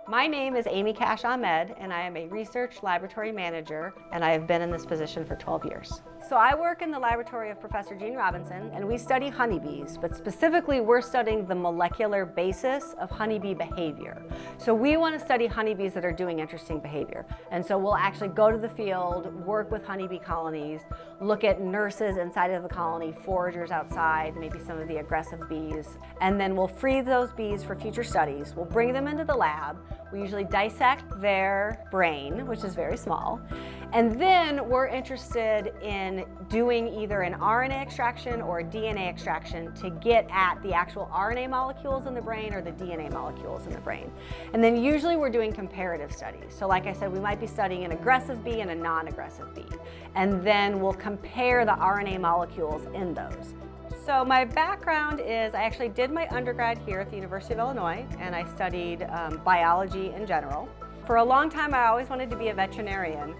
My name is Amy Cash Ahmed, and I am a research laboratory manager, and I have been in this position for 12 years. So I work in the laboratory of Professor Gene Robinson, and we study honeybees, but specifically we're studying the molecular basis of honeybee behavior. So we want to study honeybees that are doing interesting behavior. And so we'll actually go to the field, work with honeybee colonies, look at nurses inside of the colony, foragers outside, maybe some of the aggressive bees, and then we'll freeze those bees for future studies. We'll bring them into the lab. We usually dissect their brain, which is very small, and then we're interested in doing either an RNA extraction or a DNA extraction to get at the actual RNA molecules in the brain or the DNA molecules in the brain. And then usually we're doing comparative studies. So like I said, we might be studying an aggressive bee and a non-aggressive bee, and then we'll compare the RNA molecules in those. So my background is I actually did my undergrad here at the University of Illinois, and I studied biology in general. For a long time I always wanted to be a veterinarian,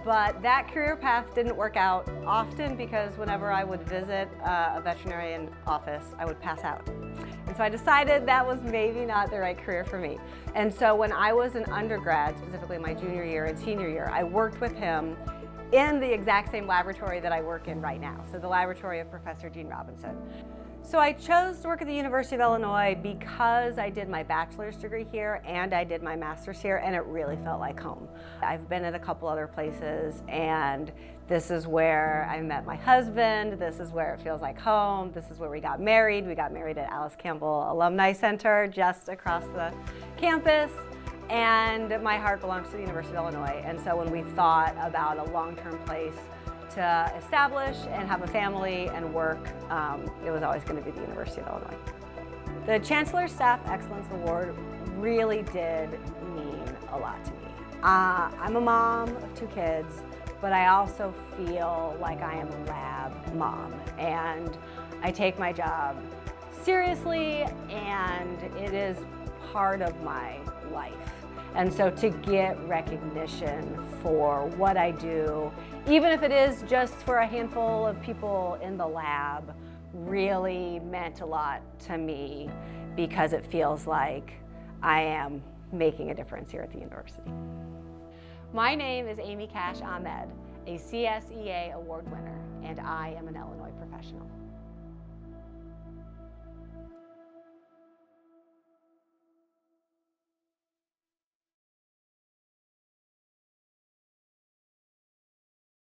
but that career path didn't work out often because whenever I would visit a veterinarian office, I would pass out. And so I decided that was maybe not the right career for me. And so when I was an undergrad, specifically my junior year and senior year, I worked with him in the exact same laboratory that I work in right now, so the laboratory of Professor Gene Robinson. So I chose to work at the University of Illinois because I did my bachelor's degree here and I did my master's here, and it really felt like home. I've been at a couple other places, and this is where I met my husband, this is where it feels like home, this is where we got married. We got married at Alice Campbell Alumni Center just across the campus. And my heart belongs to the University of Illinois, and so when we thought about a long-term place to establish and have a family and work, it was always going to be the University of Illinois. The Chancellor's Staff Excellence Award really did mean a lot to me. I'm a mom of 2 kids, but I also feel like I am a lab mom, and I take my job seriously, and it is part of my life. And so to get recognition for what I do, even if it is just for a handful of people in the lab, really meant a lot to me because it feels like I am making a difference here at the university. My name is Amy Cash Ahmed, a CSEA award winner, and I am an Illinois professional.